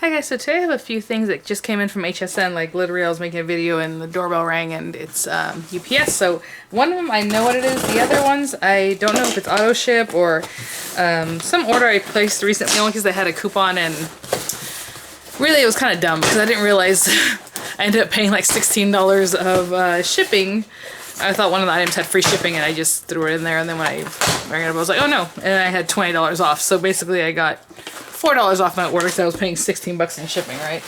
Hi guys, so today I have a few things that just came in from HSN, like literally I was making a video and the doorbell rang and it's UPS. So one of them I know what it is, the other ones I don't know if it's Autoship or some order I placed recently only because they had a coupon, and really it was kind of dumb because I didn't realize I ended up paying like $16 of shipping. I thought one of the items had free shipping and I just threw it in there, and then when I rang it up I was like, oh no, and I had $20 off. So basically I got $4 off my order because I was paying 16 bucks in shipping, right?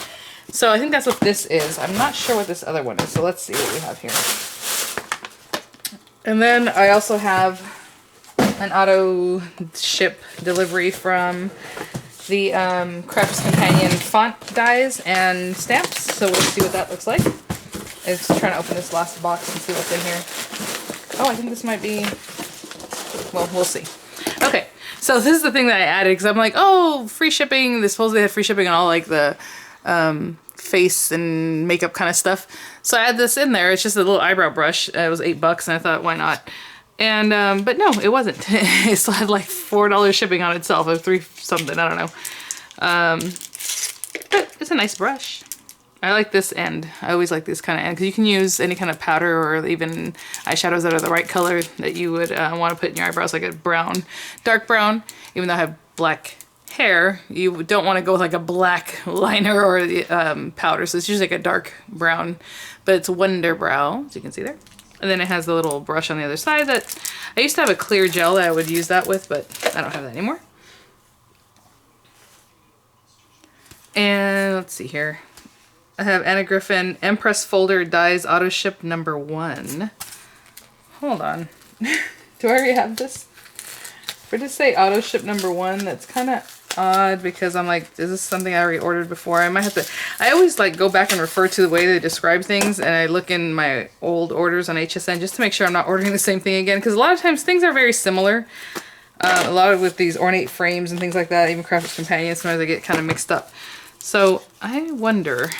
So I think that's what this is. I'm not sure what this other one is, so let's see what we have here. And then I also have an auto ship delivery from the Crafter's Companion font dies and stamps. So we'll see what that looks like. I'm just trying to open this last box and see what's in here. Oh, I think this might be, well, we'll see. Okay. So this is the thing that I added because I'm like, oh, free shipping. They supposedly had free shipping on all like the face and makeup kind of stuff. So I add this in there. It's just a little eyebrow brush. It was $8 and I thought, why not? And but no, it wasn't. It still had like $4 shipping on itself, or $3 something. I don't know. But it's a nice brush. I like this end. I always like this kind of end because you can use any kind of powder or even eyeshadows that are the right color that you would want to put in your eyebrows, like a brown, dark brown. Even though I have black hair, you don't want to go with like a black liner or powder. So it's usually like a dark brown, but it's Wonder Brow, as you can see there. And then it has the little brush on the other side that I used to have a clear gel that I would use that with, but I don't have that anymore. And let's see here. I have Anna Griffin Empress Folder Dies Auto Ship #1. Hold on. Do I already have this? For it to say Auto Ship #1, that's kind of odd because I'm like, is this something I already ordered before? I might have to. I always like go back and refer to the way they describe things, and I look in my old orders on HSN just to make sure I'm not ordering the same thing again, because a lot of times things are very similar. A lot of with these ornate frames and things like that, even Crafter's Companion, sometimes I get kind of mixed up. So I wonder.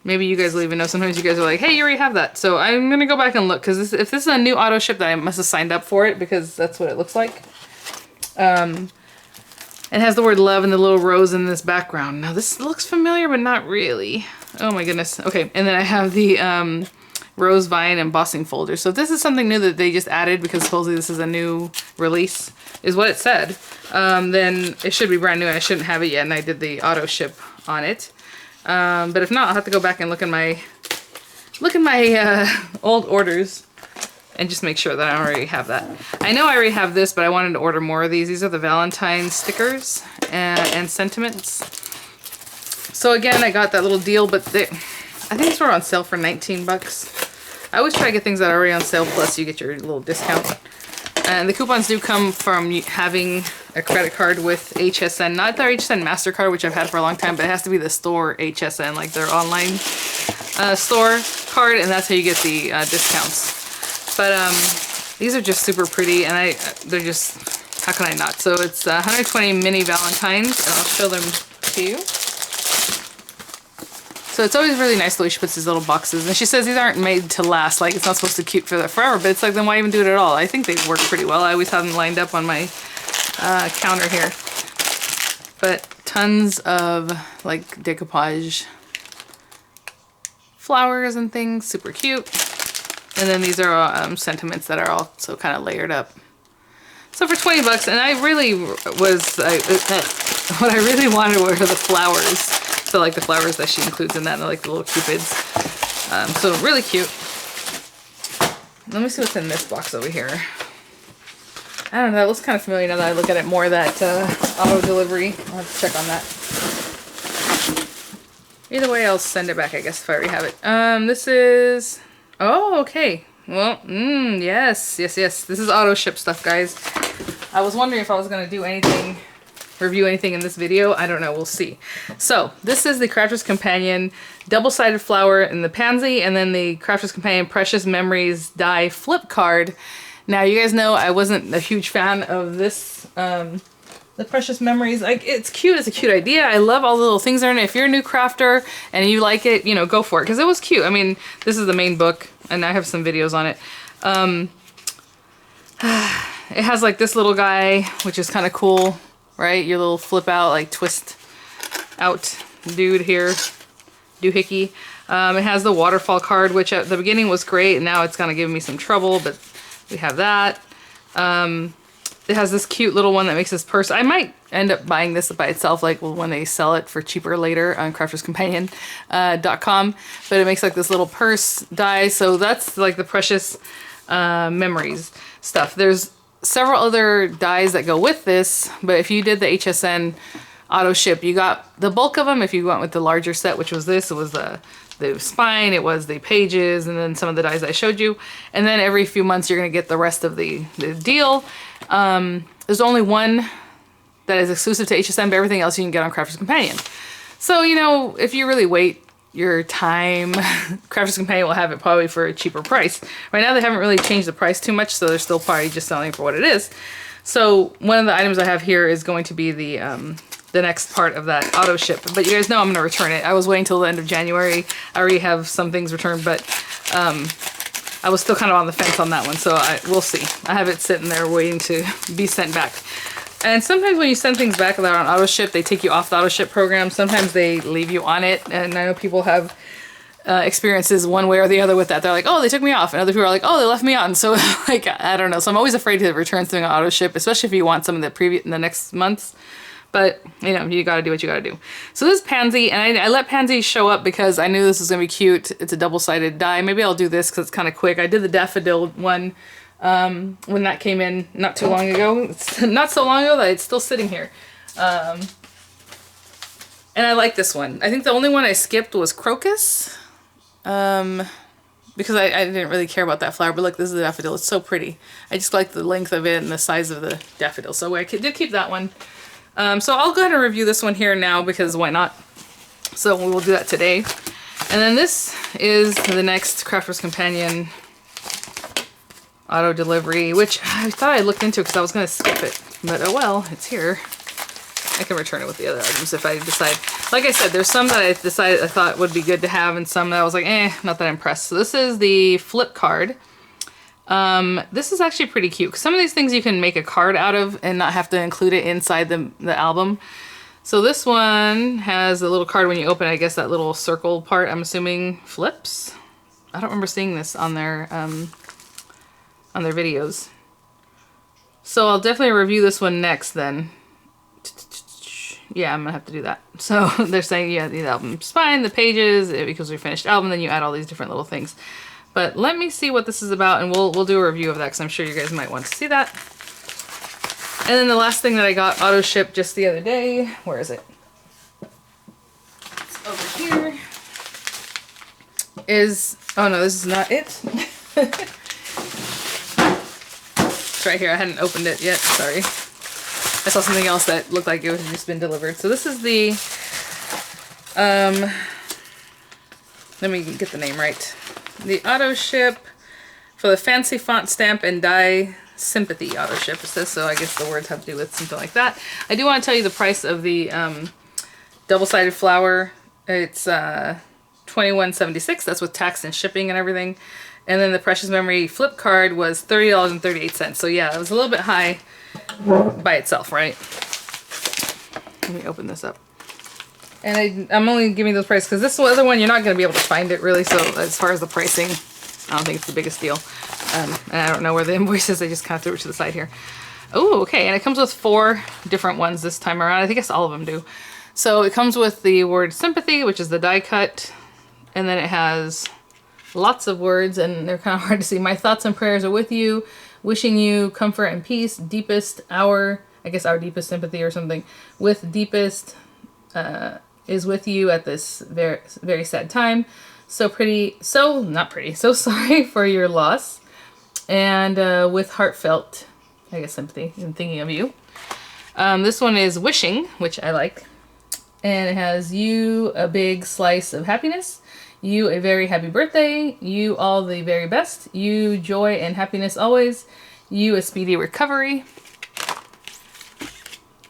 Maybe you guys will even know. Sometimes you guys are like, hey, you already have that. So I'm going to go back and look, because if this is a new auto ship, then I must have signed up for it, because that's what it looks like. It has the word love and the little rose in this background. Now this looks familiar, but not really. Oh my goodness. Okay, and then I have the rose vine embossing folder. So if this is something new that they just added, because supposedly this is a new release, is what it said, then it should be brand new. I shouldn't have it yet, and I did the auto ship on it. But if not, I'll have to go back and look in my old orders and just make sure that I already have that. I know I already have this, but I wanted to order more of these. These are the Valentine Stickers and Sentiments. So again, I got that little deal, but I think these were on sale for 19 bucks. I always try to get things that are already on sale, plus you get your little discount. And the coupons do come from having a credit card with HSN, not their HSN MasterCard, which I've had for a long time, but it has to be the store HSN, like their online store card, and that's how you get the discounts. But these are just super pretty, and they're just, how can I not? So it's 120 mini Valentines, and I'll show them to you. So it's always really nice the way she puts these little boxes. And she says these aren't made to last, like it's not supposed to keep for forever, but it's like, then why even do it at all? I think they work pretty well. I always have them lined up on my counter here. But tons of like decoupage flowers and things, super cute. And then these are sentiments that are also kind of layered up. So for 20 bucks, and I really was, what I really wanted were the flowers. So like the flowers that she includes in that, and like the little cupids. So really cute. Let me see what's in this box over here. I don't know, it looks kind of familiar now that I look at it more, that auto delivery. I'll have to check on that. Either way, I'll send it back, I guess, if I already have it. This is, oh, okay. Well, yes. This is auto ship stuff, guys. I was wondering if I was going to do anything, review anything in this video. I don't know, we'll see. So this is the Crafter's Companion double-sided flower in the Pansy, and then the Crafter's Companion Precious Memories die flip card. Now you guys know I wasn't a huge fan of this, the Precious Memories. Like, it's cute, it's a cute idea. I love all the little things that are in it. If you're a new crafter and you like it, you know, go for it, because it was cute. I mean, this is the main book, and I have some videos on it. It has like this little guy, which is kind of cool. right? Your little flip out, like twist out dude here, doohickey. It has the waterfall card, which at the beginning was great, and now it's kind of giving me some trouble, but we have that. It has this cute little one that makes this purse. I might end up buying this by itself, like when they sell it for cheaper later on crafterscompanion.com. But it makes like this little purse die. So that's like the precious memories stuff. There's several other dies that go with this, but if you did the HSN auto ship, you got the bulk of them. If you went with the larger set, which was this, it was the spine, it was the pages, and then some of the dies I showed you. And then every few months you're going to get the rest of the deal. There's only one that is exclusive to HSN, but everything else you can get on Crafters Companion. So, you know, if you really wait your time, Crafters Companion will have it probably for a cheaper price. Right now they haven't really changed the price too much, so they're still probably just selling it for what it is. So one of the items I have here is going to be the next part of that auto ship. But you guys know I'm going to return it. I was waiting till the end of January. I already have some things returned, but I was still kind of on the fence on that one, so we'll see. I have it sitting there waiting to be sent back. And sometimes when you send things back that are on auto ship, they take you off the auto ship program. Sometimes they leave you on it, and I know people have experiences one way or the other with that. They're like, oh, they took me off, and other people are like, oh, they left me on. So like, I don't know. So I'm always afraid to return something on auto ship, especially if you want some of the next months. But, you know, you got to do what you got to do. So this is Pansy, and I let Pansy show up because I knew this was going to be cute. It's a double-sided die. Maybe I'll do this because it's kind of quick. I did the daffodil one when that came in not too long ago. It's not so long ago that it's still sitting here. And I like this one. I think the only one I skipped was crocus because I didn't really care about that flower. But look, this is the daffodil. It's so pretty. I just like the length of it and the size of the daffodil. So I did keep that one. So I'll go ahead and review this one here now because why not? So we will do that today. And then this is the next Crafters Companion auto delivery, which I thought I looked into because I was going to skip it. But oh well, it's here. I can return it with the other items if I decide. Like I said, there's some that I thought would be good to have and some that I was like, not that impressed. So this is the flip card. This is actually pretty cute because some of these things you can make a card out of and not have to include it inside the album. So this one has a little card when you open it. I guess that little circle part, I'm assuming, flips. I don't remember seeing this on their videos. So I'll definitely review this one next then. Yeah, I'm gonna have to do that. So they're saying, yeah, the album spine, the pages, because we finished album, then you add all these different little things. But let me see what this is about, and we'll do a review of that because I'm sure you guys might want to see that. And then the last thing that I got auto shipped just the other day, where is it? It's over here. Oh no, this is not it. It's right here. I hadn't opened it yet. Sorry. I saw something else that looked like it had just been delivered. So this is the, let me get the name right. The auto ship for the fancy font stamp and die sympathy auto ship. It says so. I guess the words have to do with something like that. I do want to tell you the price of the double-sided flower. It's $21.76. That's with tax and shipping and everything. And then the Precious Memory flip card was $30.38. So yeah, it was a little bit high by itself, right? Let me open this up. And I'm only giving those prices because this other one, you're not going to be able to find it really. So as far as the pricing, I don't think it's the biggest deal. And I don't know where the invoice is. I just kind of threw it to the side here. Oh, okay. And it comes with 4 different ones this time around. I think it's all of them do. So it comes with the word sympathy, which is the die cut. And then it has lots of words, and they're kind of hard to see. My thoughts and prayers are with you, wishing you comfort and peace, deepest our deepest sympathy or something, with deepest is with you at this very, very sad time. So sorry for your loss, and with heartfelt, sympathy and thinking of you. This one is wishing, which I like, and it has you a big slice of happiness, you a very happy birthday, you all the very best, you joy and happiness always, you a speedy recovery.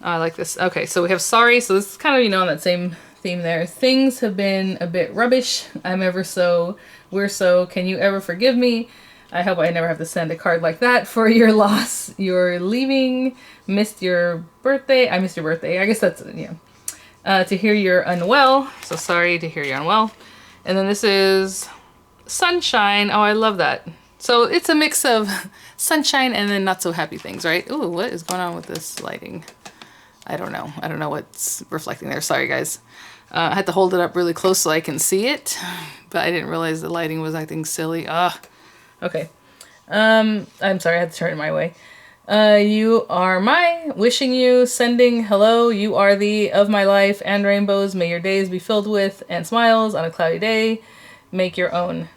Oh, I like this. Okay, so we have sorry. So this is kind of, on that same theme there. Things have been a bit rubbish. We're so, can you ever forgive me? I hope I never have to send a card like that for your loss. You're leaving, missed your birthday. I missed your birthday. I guess that's, yeah. To hear you're unwell. So sorry to hear you're unwell. And then this is sunshine. Oh, I love that. So it's a mix of sunshine and then not so happy things, right? Ooh, what is going on with this lighting? I don't know. I don't know what's reflecting there. Sorry, guys. I had to hold it up really close so I can see it, but I didn't realize the lighting was acting silly. Okay. I'm sorry, I had to turn it my way. You are my, wishing you, sending hello. You are the of my life and rainbows. May your days be filled with and smiles on a cloudy day. Make your own.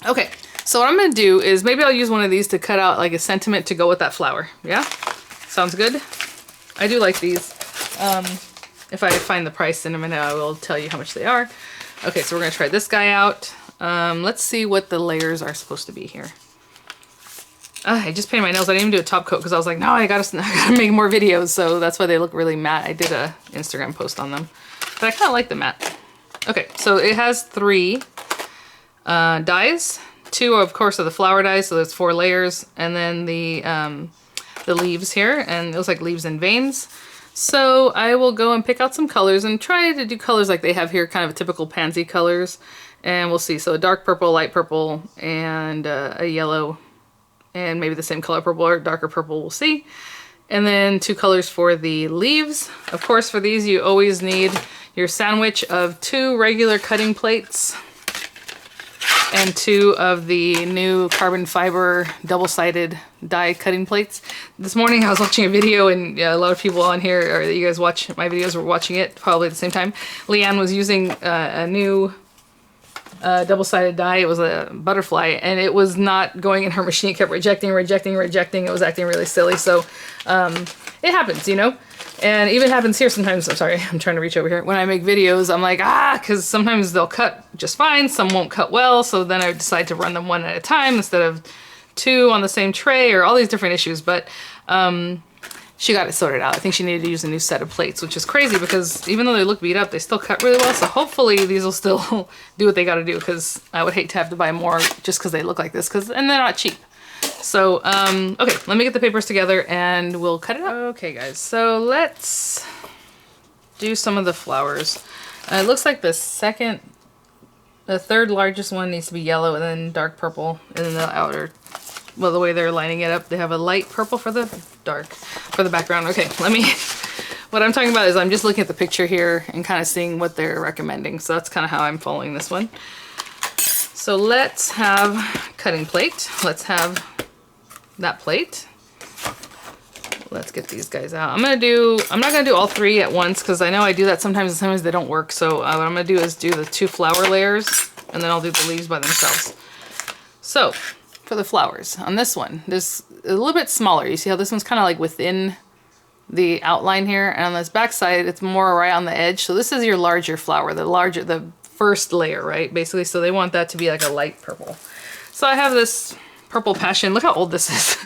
Okay, so what I'm going to do is maybe I'll use one of these to cut out like a sentiment to go with that flower. Yeah? Sounds good? I do like these. If I find the price in a minute, I will tell you how much they are. Okay, so we're going to try this guy out. Let's see what the layers are supposed to be here. I just painted my nails. I didn't even do a top coat because I was like, no, I gotta make more videos. So that's why they look really matte. I did a Instagram post on them, but I kind of like the matte. Okay, so it has 3 dyes. 2, of course, are the flower dyes. So there's 4 layers, and then the leaves here, and it looks like leaves and veins. So I will go and pick out some colors and try to do colors like they have here, kind of a typical pansy colors, and we'll see. So a dark purple, light purple, and a yellow. And maybe the same color purple or darker purple, we'll see. And then 2 colors for the leaves. Of course, for these, you always need your sandwich of 2 regular cutting plates and 2 of the new carbon fiber double-sided die cutting plates. This morning I was watching a video, and a lot of people on here, or you guys watch my videos, were watching it probably at the same time. Leanne was using a new double-sided die. It was a butterfly, and it was not going in her machine. It kept rejecting. It was acting really silly. So it happens, you know, and even happens here sometimes. I'm sorry, I'm trying to reach over here. When I make videos, I'm like, because sometimes they'll cut just fine, some won't cut well, so then I decide to run them 1 at a time instead of 2 on the same tray, or all these different issues. But she got it sorted out. I think she needed to use a new set of plates, which is crazy because even though they look beat up, they still cut really well. So hopefully these will still do what they got to do, because I would hate to have to buy more just because they look like this, and they're not cheap. So, okay, let me get the papers together and we'll cut it out. Okay, guys, so let's do some of the flowers. It looks like the 3rd largest one needs to be yellow, and then dark purple, and then the outer. Well, the way they're lining it up, they have a light purple for the dark, for the background. Okay, what I'm talking about is I'm just looking at the picture here and kind of seeing what they're recommending. So that's kind of how I'm following this one. So let's have cutting plate. Let's have that plate. Let's get these guys out. I'm not gonna do all 3 at once, because I know I do that sometimes, and sometimes they don't work. So what I'm gonna do is do the 2 flower layers, and then I'll do the leaves by themselves. So for the flowers on this one, this a little bit smaller. You see how this one's kind of like within the outline here, and on this back side it's more right on the edge. So this is your larger flower, the first layer, right, basically. So they want that to be like a light purple. So I have this purple passion. Look how old this is.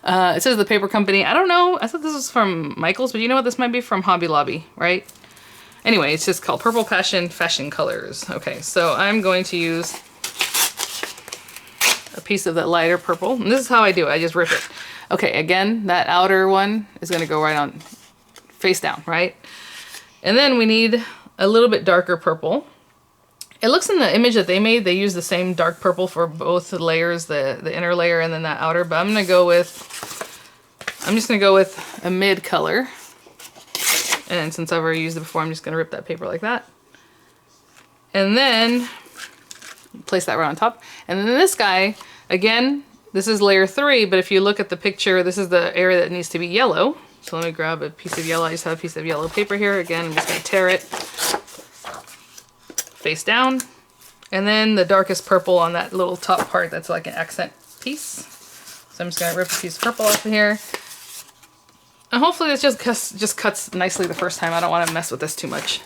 It says the paper company. I don't know, I thought this was from Michael's, but you know what, this might be from Hobby Lobby, right? Anyway, it's just called Purple Passion Fashion Colors. Okay, so I'm going to use a piece of that lighter purple. And this is how I do it. I just rip it. Okay, again, that outer one is going to go right on face down, right? And then we need a little bit darker purple. It looks in the image that they made, they use the same dark purple for both the layers, the inner layer and then that outer, but I'm just going to go with a mid color. And since I've already used it before, I'm just going to rip that paper like that. And then place that right on top. And then this guy, again, this is layer 3, but if you look at the picture, this is the area that needs to be yellow. So let me grab a piece of yellow. I just have a piece of yellow paper here. Again, I'm just going to tear it face down. And then the darkest purple on that little top part, that's like an accent piece. So I'm just going to rip a piece of purple off of here. And hopefully this just cuts nicely the first time. I don't want to mess with this too much.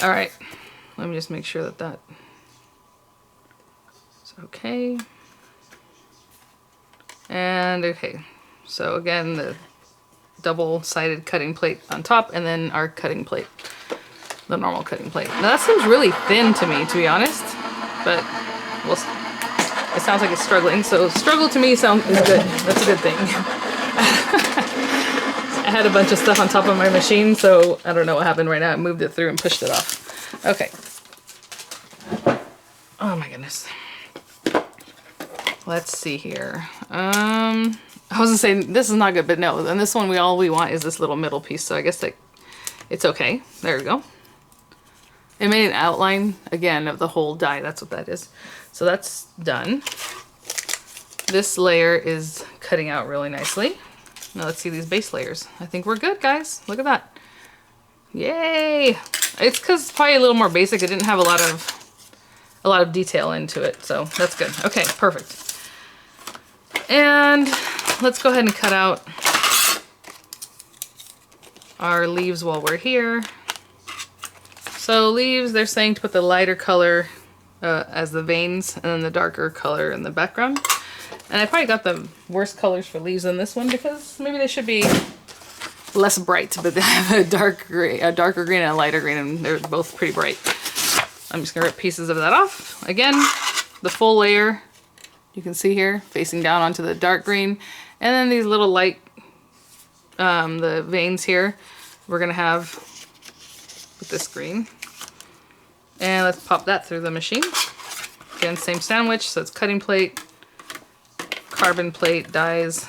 All right, let me just make sure that that is okay. And okay, so again, the double-sided cutting plate on top, and then our cutting plate, the normal cutting plate. Now that seems really thin to me, to be honest, but we'll see. It sounds like it's struggling. So struggle to me is good. That's a good thing. I had a bunch of stuff on top of my machine, so I don't know what happened right now. I moved it through and pushed it off. Okay. Oh my goodness. Let's see here. I was gonna say this is not good, but no. And this one all we want is this little middle piece. So I guess it's okay. There we go. It made an outline again of the whole die. That's what that is. So that's done. This layer is cutting out really nicely. Now let's see these base layers. I think we're good, guys. Look at that. Yay! It's because it's probably a little more basic. It didn't have a lot of detail into it, so that's good. Okay, perfect. And let's go ahead and cut out our leaves while we're here. So leaves, they're saying to put the lighter color as the veins and then the darker color in the background. And I probably got the worst colors for leaves in this one because maybe they should be less bright, but they have a darker green and a lighter green, and they're both pretty bright. I'm just gonna rip pieces of that off. Again, the full layer, you can see here, facing down onto the dark green. And then these little light, the veins here, we're gonna have with this green. And let's pop that through the machine. Again, same sandwich, so it's cutting plate, carbon plate, dies,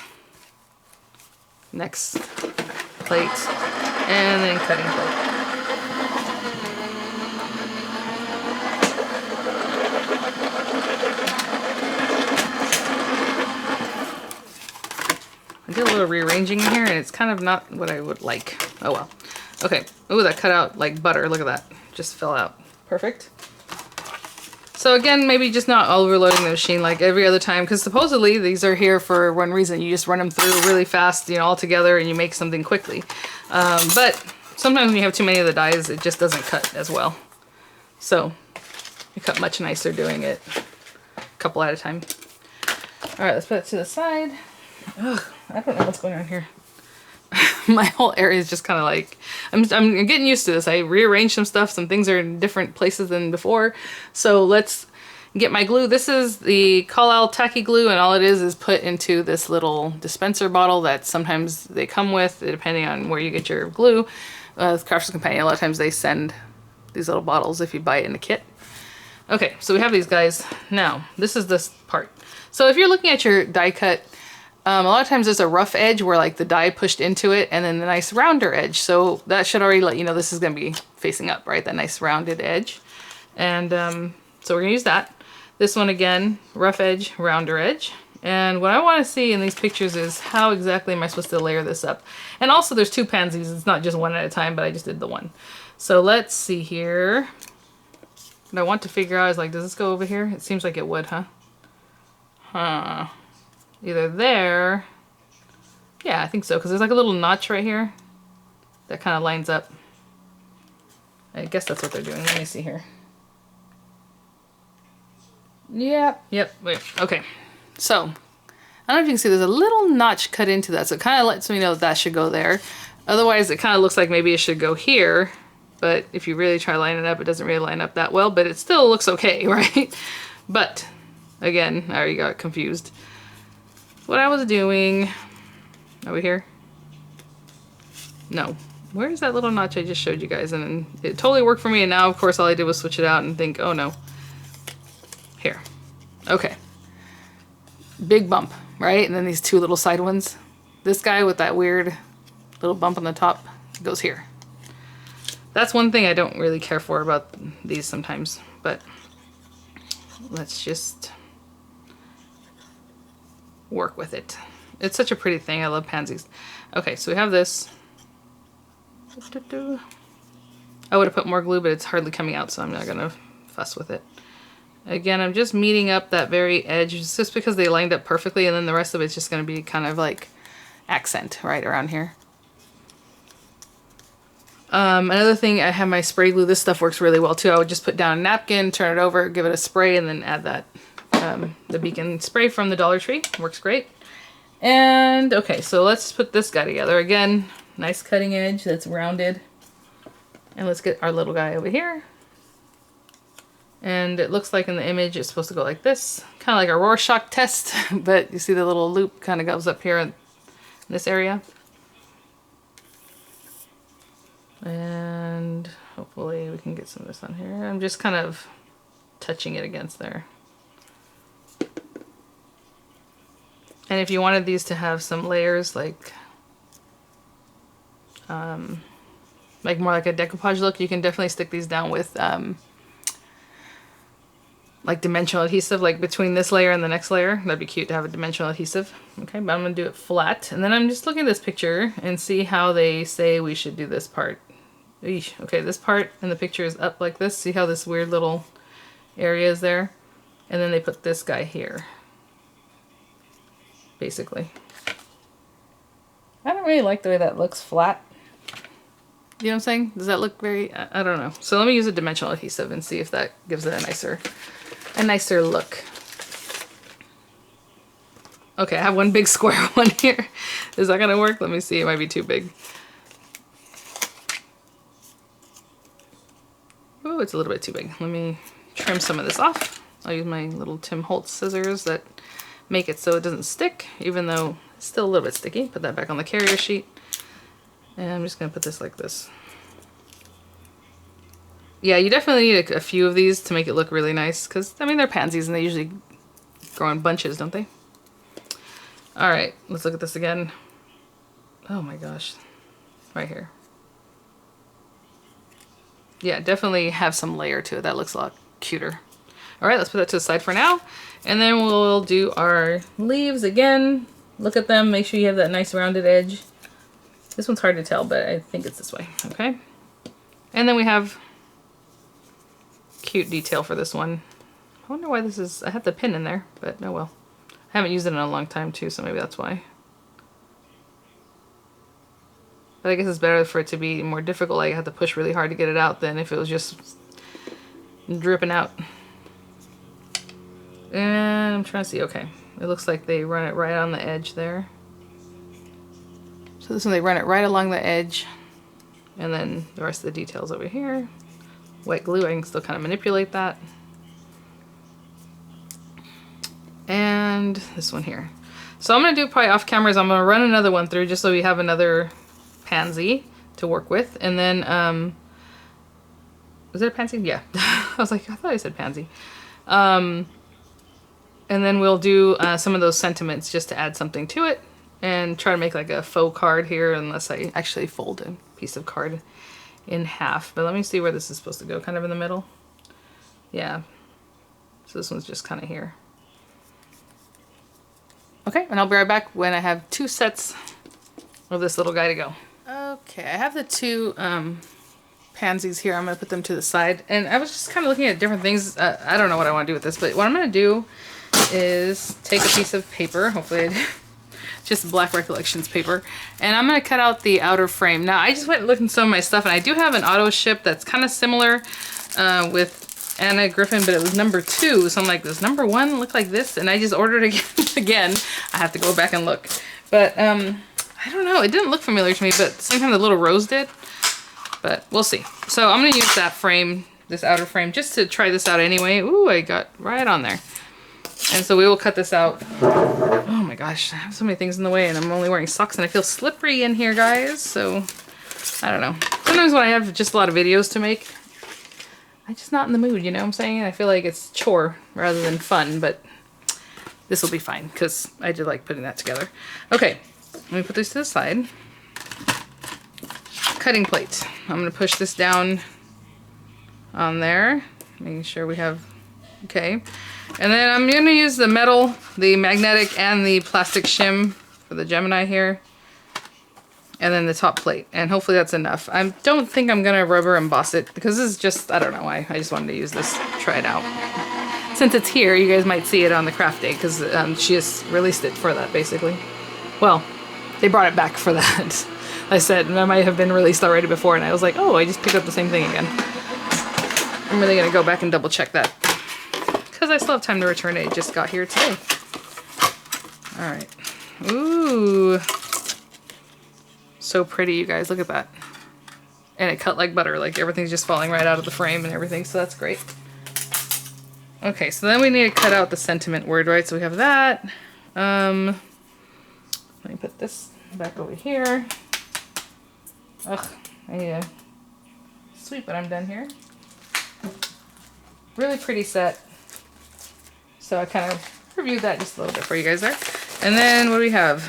next plate, and then cutting plate. I did a little rearranging in here and it's kind of not what I would like. Oh well. Okay. Ooh, that cut out like butter. Look at that. Just fell out. Perfect. So again, maybe just not overloading the machine like every other time, because supposedly these are here for one reason. You just run them through really fast, you know, all together, and you make something quickly. But sometimes when you have too many of the dies, it just doesn't cut as well. So you cut much nicer doing it a couple at a time. All right, let's put it to the side. Ugh, I don't know what's going on here. My whole area is just kind of like, I'm getting used to this. I rearranged some stuff. Some things are in different places than before. So let's get my glue. This is the Call tacky glue, and all it is put into this little dispenser bottle that sometimes they come with, depending on where you get your glue. Crafters Companion, a lot of times they send these little bottles if you buy it in a kit. Okay, so we have these guys. Now, this is this part. So if you're looking at your die cut, a lot of times there's a rough edge where like the die pushed into it, and then the nice rounder edge. So that should already let you know this is going to be facing up, right? That nice rounded edge. And so we're going to use that. This one again, rough edge, rounder edge. And what I want to see in these pictures is how exactly am I supposed to layer this up. And also there's two pansies. It's not just one at a time, but I just did the one. So let's see here. What I want to figure out is like, does this go over here? It seems like it would, huh? Huh. Either there, yeah, I think so, because there's like a little notch right here that kind of lines up. I guess that's what they're doing. Let me see here. Yep, wait, okay. So, I don't know if you can see, there's a little notch cut into that, so it kind of lets me know that should go there. Otherwise, it kind of looks like maybe it should go here, but if you really try to line it up, it doesn't really line up that well, but it still looks okay, right? But, again, I already got confused. What I was doing, over here? No. Where is that little notch I just showed you guys? And it totally worked for me, and now of course all I did was switch it out and think, oh no. Here. Okay. Big bump, right? And then these two little side ones. This guy with that weird little bump on the top goes here. That's one thing I don't really care for about these sometimes, but let's just work with it. It's such a pretty thing. I love pansies. Okay, so we have this. I would have put more glue, but it's hardly coming out, so I'm not gonna fuss with it. Again, I'm just meeting up that very edge. It's just because they lined up perfectly, and then the rest of it's just gonna be kind of like accent right around here. Another thing, I have my spray glue. This stuff works really well too. I would just put down a napkin, turn it over, give it a spray, and then add that the beacon spray from the Dollar Tree. Works great. And okay, so let's put this guy together. Again, nice cutting edge that's rounded. And let's get our little guy over here. And it looks like in the image it's supposed to go like this, kind of like a Rorschach test, but you see the little loop kind of goes up here in this area. And hopefully we can get some of this on here. I'm just kind of touching it against there. And if you wanted these to have some layers, like more like a decoupage look, you can definitely stick these down with like dimensional adhesive, like between this layer and the next layer. That'd be cute to have a dimensional adhesive. Okay, but I'm gonna do it flat. And then I'm just looking at this picture and see how they say we should do this part. Eesh. Okay, this part in the picture is up like this. See how this weird little area is there? And then they put this guy here, basically. I don't really like the way that looks flat. You know what I'm saying? Does that look very, I don't know. So let me use a dimensional adhesive and see if that gives it a nicer look. Okay, I have one big square one here. Is that gonna work? Let me see, it might be too big. Oh, it's a little bit too big. Let me trim some of this off. I'll use my little Tim Holtz scissors that make it so it doesn't stick, even though it's still a little bit sticky. Put that back on the carrier sheet. And I'm just gonna put this like this. Yeah, you definitely need a few of these to make it look really nice, because, I mean, they're pansies and they usually grow in bunches, don't they? All right, let's look at this again. Oh my gosh, right here. Yeah, definitely have some layer to it. That looks a lot cuter. All right, let's put that to the side for now. And then we'll do our leaves again. Look at them, make sure you have that nice rounded edge. This one's hard to tell, but I think it's this way, okay? And then we have cute detail for this one. I wonder why this is, I have the pin in there, but oh well. I haven't used it in a long time too, so maybe that's why. But I guess it's better for it to be more difficult. Like I have to push really hard to get it out than if it was just dripping out. And I'm trying to see, okay. It looks like they run it right on the edge there. So this one they run it right along the edge, and then the rest of the details over here. Wet glue, I can still kind of manipulate that. And this one here. So I'm gonna do probably off cameras, I'm gonna run another one through just so we have another pansy to work with. And then, is it a pansy? Yeah. I was like, I thought I said pansy. And then we'll do some of those sentiments just to add something to it. And try to make like a faux card here, unless I actually fold a piece of card in half. But let me see where this is supposed to go, kind of in the middle. Yeah. So this one's just kind of here. Okay, and I'll be right back when I have 2 sets of this little guy to go. Okay, I have the 2 pansies here. I'm gonna put them to the side. And I was just kind of looking at different things. I don't know what I want to do with this, but what I'm gonna do is take a piece of paper, hopefully just Black Recollections paper, and I'm gonna cut out the outer frame. Now I just went and looked at some of my stuff, and I do have an Autoship that's kind of similar with Anna Griffin, but it was number 2, so I'm like, does number 1 look like this? And I just ordered it again. I have to go back and look, but I don't know, it didn't look familiar to me, but at the same time the little rose did, but we'll see. So I'm gonna use that frame, this outer frame, just to try this out anyway. Ooh, I got right on there. And so we will cut this out. Oh my gosh, I have so many things in the way, and I'm only wearing socks, and I feel slippery in here, guys. So, I don't know. Sometimes when I have just a lot of videos to make, I'm just not in the mood, you know what I'm saying? I feel like it's chore rather than fun, but this will be fine, because I do like putting that together. Okay, let me put this to the side. Cutting plate. I'm going to push this down on there, making sure we have, okay. And then I'm going to use the metal, the magnetic, and the plastic shim for the Gemini here. And then the top plate. And hopefully that's enough. I don't think I'm going to rubber emboss it, because this is just, I don't know why. I just wanted to use this, try it out. Since it's here, you guys might see it on the craft day, because she just released it for that, basically. Well, they brought it back for that. I said, that might have been released already before, and I was like, oh, I just picked up the same thing again. I'm really going to go back and double check that, because I still have time to return it. It just got here today. All right. Ooh. So pretty, you guys. Look at that. And it cut like butter. Like everything's just falling right out of the frame and everything. So that's great. Okay, so then we need to cut out the sentiment word, right? So we have that. Let me put this back over here. Ugh, I need to sweep when I'm done here. Really pretty set. So I kind of reviewed that just a little bit for you guys there. And then what do we have?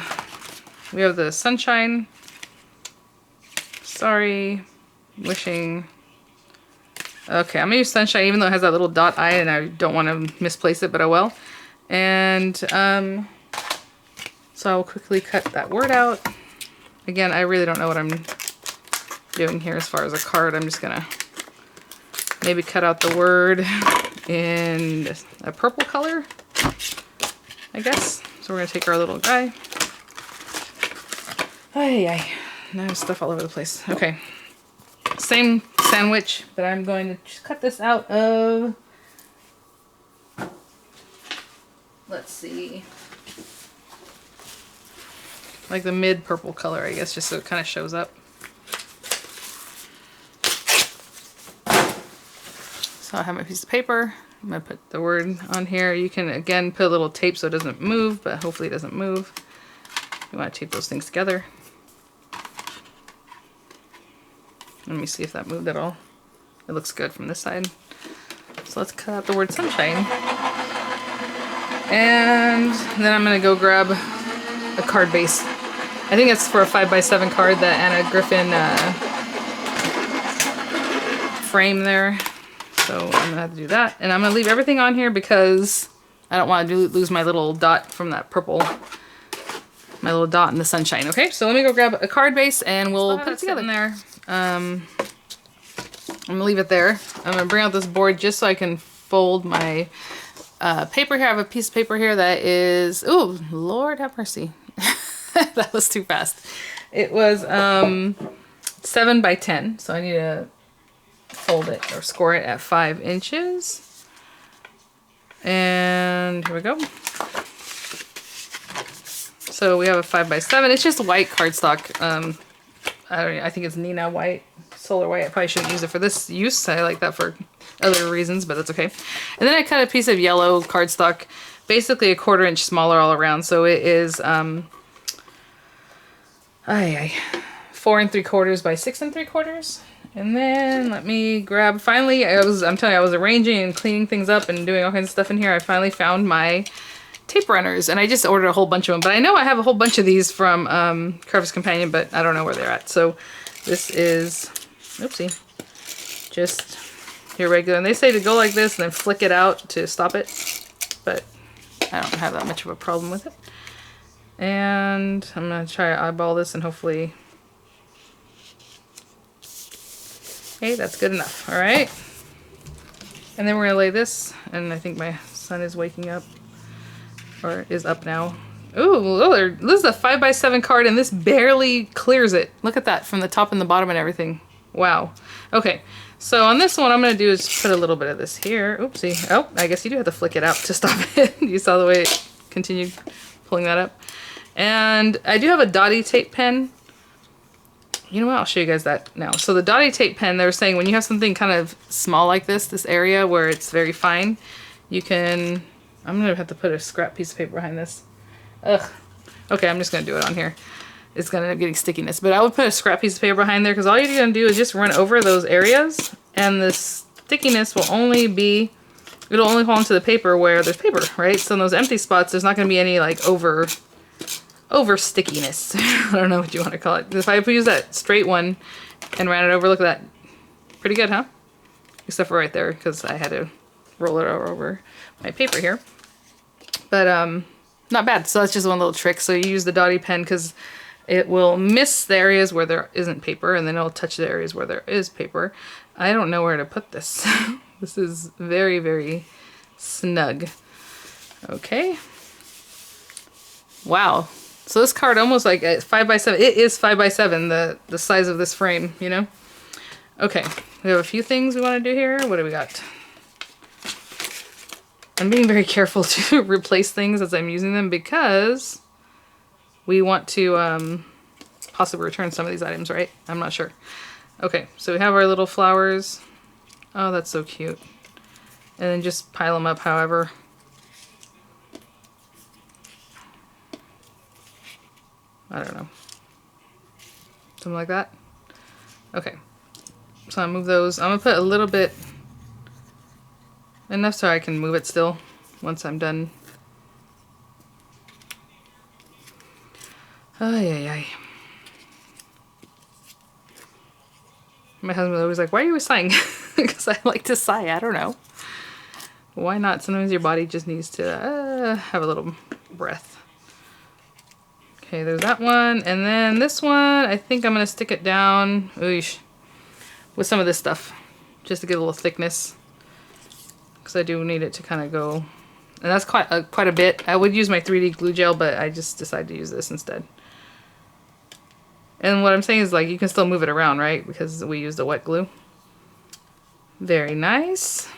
We have the sunshine. Sorry. Wishing. Okay, I'm gonna use sunshine even though it has that little dot eye and I don't want to misplace it, but I will. And so I'll quickly cut that word out. Again, I really don't know what I'm doing here as far as a card. I'm just gonna maybe cut out the word in a purple color, I guess. So we're gonna take our little guy. Ay. Now I have stuff all over the place. Okay. Same sandwich, but I'm going to just cut this out of, let's see, like the mid purple color, I guess, just so it kind of shows up. So I have my piece of paper. I'm going to put the word on here. You can, again, put a little tape so it doesn't move, but hopefully it doesn't move. You want to tape those things together. Let me see if that moved at all. It looks good from this side. So let's cut out the word sunshine. And then I'm gonna go grab a card base. I think it's for a 5x7 card, the Anna Griffin frame there. So I'm gonna have to do that. And I'm gonna leave everything on here because I don't want to lose my little dot from that purple. My little dot in the sunshine. Okay, so let me go grab a card base and we'll put it together in there. I'm gonna leave it there. I'm gonna bring out this board just so I can fold my paper here. I have a piece of paper here that is, ooh, Lord have mercy. That was too fast. It was 7x10, so I need to fold it or score it at 5 inches. And here we go. So we have a 5x7. It's just white cardstock. I think it's Nina white, solar white. I probably shouldn't use it for this use. I like that for other reasons, but that's okay. And then I cut a piece of yellow cardstock, basically a 1/4 inch smaller all around. So it is 4 3/4 by 6 3/4. And then let me grab, finally, I'm telling you, I was arranging and cleaning things up and doing all kinds of stuff in here. I finally found my tape runners, and I just ordered a whole bunch of them, but I know I have a whole bunch of these from Carver's Companion, but I don't know where they're at. So this is, oopsie, just your regular, and they say to go like this and then flick it out to stop it, but I don't have that much of a problem with it. And I'm gonna try to eyeball this and hopefully, hey, that's good enough. All right, and then we're gonna lay this, and I think my son is waking up. Or is up now. Ooh, this is a 5x7 card and this barely clears it. Look at that from the top and the bottom and everything. Wow. Okay, so on this one, I'm gonna do is put a little bit of this here. Oopsie. Oh, I guess you do have to flick it out to stop it. You saw the way it continued pulling that up. And I do have a dotty tape pen. You know what? I'll show you guys that now. So the dotty tape pen, they were saying when you have something kind of small like this area where it's very fine, you can, I'm gonna have to put a scrap piece of paper behind this. Ugh. Okay, I'm just gonna do it on here. It's gonna end up getting stickiness, but I would put a scrap piece of paper behind there because all you're gonna do is just run over those areas, and the stickiness will only be, it'll only hold onto the paper where there's paper, right? So in those empty spots, there's not gonna be any like over stickiness. I don't know what you want to call it. If I use that straight one and ran it over, look at that. Pretty good, huh? Except for right there because I had to roll it over my paper here. But not bad. So that's just one little trick. So you use the dotty pen because it will miss the areas where there isn't paper, and then it'll touch the areas where there is paper. I don't know where to put this. This is very, very snug. Okay. Wow. So this card almost like 5x7. It is 5x7, the size of this frame, you know? Okay. We have a few things we want to do here. What do we got? I'm being very careful to replace things as I'm using them because we want to possibly return some of these items, right? I'm not sure. Okay, so we have our little flowers. Oh, that's so cute. And then just pile them up however. I don't know. Something like that. Okay. So I move those. I'm gonna put a little bit, enough so I can move it still once I'm done. Ay, ay, ay. My husband was always like, why are you always sighing? Because I like to sigh, I don't know. Why not? Sometimes your body just needs to have a little breath. Okay, there's that one. And then this one, I think I'm going to stick it down oosh, with some of this stuff. Just to get a little thickness. Because I do need it to kind of go. And that's quite a bit. I would use my 3D glue gel, but I just decided to use this instead. And what I'm saying is, like, you can still move it around, right? Because we used the wet glue. Very nice.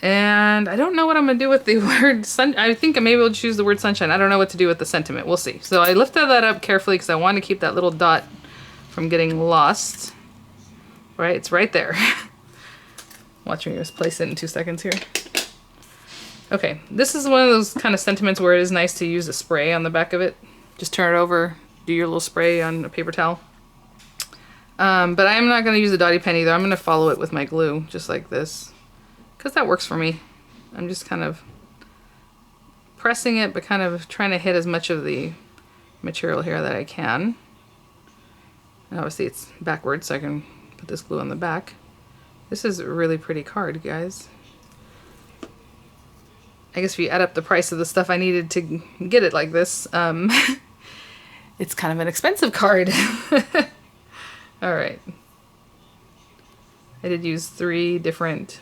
And I don't know what I'm going to do with the word sun. I think maybe we'll choose the word sunshine. I don't know what to do with the sentiment. We'll see. So I lifted that up carefully because I want to keep that little dot from getting lost. Right? It's right there. Watch me just place it in 2 seconds here. Okay. This is one of those kind of sentiments where it is nice to use a spray on the back of it. Just turn it over. Do your little spray on a paper towel. But I'm not going to use the dotty pen either. I'm going to follow it with my glue, just like this. Because that works for me. I'm just kind of pressing it, but kind of trying to hit as much of the material here that I can. And obviously it's backwards, so I can put this glue on the back. This is a really pretty card, guys. I guess if you add up the price of the stuff I needed to get it like this, it's kind of an expensive card. Alright. I did use 3 different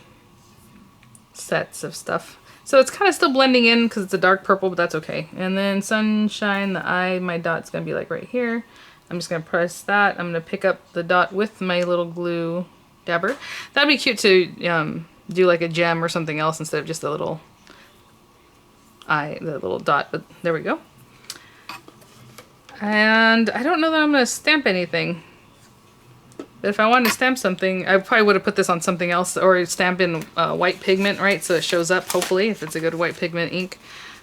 sets of stuff. So it's kind of still blending in because it's a dark purple, but that's okay. And then sunshine, the eye, my dot's going to be like right here. I'm just going to press that. I'm going to pick up the dot with my little glue dabber. That'd be cute to do like a gem or something else instead of just a little eye, the little dot, but there we go. And I don't know that I'm going to stamp anything. But if I wanted to stamp something, I probably would have put this on something else or stamp in white pigment, right? So it shows up, hopefully, if it's a good white pigment ink.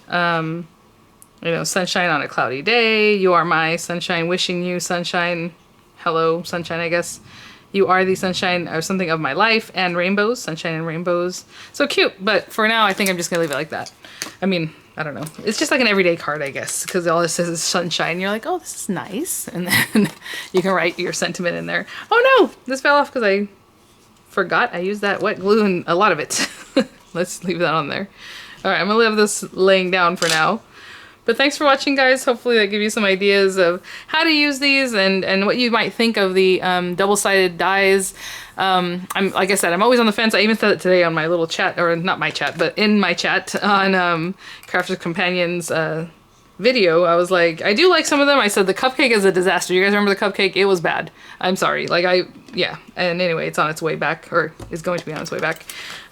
You know, sunshine on a cloudy day. You are my sunshine, wishing you sunshine. Hello, sunshine, I guess. You are the sunshine or something of my life, and rainbows, sunshine and rainbows. So cute, but for now, I think I'm just gonna leave it like that. I mean, I don't know. It's just like an everyday card, I guess, because all it says is sunshine. You're like, oh, this is nice. And then you can write your sentiment in there. Oh no, this fell off because I forgot I used that wet glue in a lot of it. Let's leave that on there. All right, I'm gonna leave this laying down for now. But thanks for watching, guys. Hopefully that gives you some ideas of how to use these and what you might think of the double-sided dies. Like I said, I'm always on the fence. I even said it today on my little chat, or not my chat, but in my chat on Crafters Companions video. I was like, I do like some of them. I said the cupcake is a disaster. You guys remember the cupcake? It was bad. I'm sorry. Like yeah. And anyway, it's on its way back, or is going to be on its way back.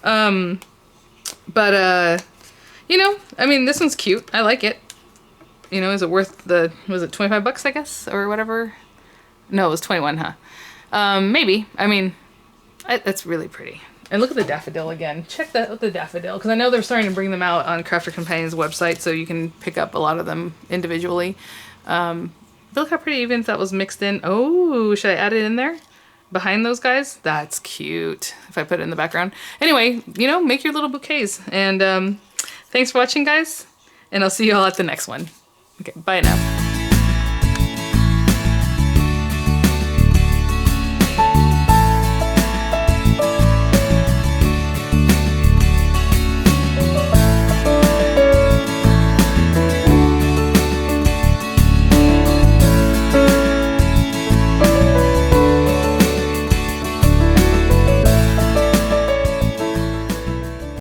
You know, I mean, this one's cute. I like it. You know, is it worth the, was it 25 bucks, I guess, or whatever? No, it was 21, huh? Maybe. I mean, that's really pretty. And look at the daffodil again. Check that with the daffodil, because I know they're starting to bring them out on Crafter Companions website, so you can pick up a lot of them individually. Look how pretty, even if that was mixed in. Oh, should I add it in there? Behind those guys? That's cute, if I put it in the background. Anyway, you know, make your little bouquets. And thanks for watching, guys, and I'll see you all at the next one. Okay, bye now.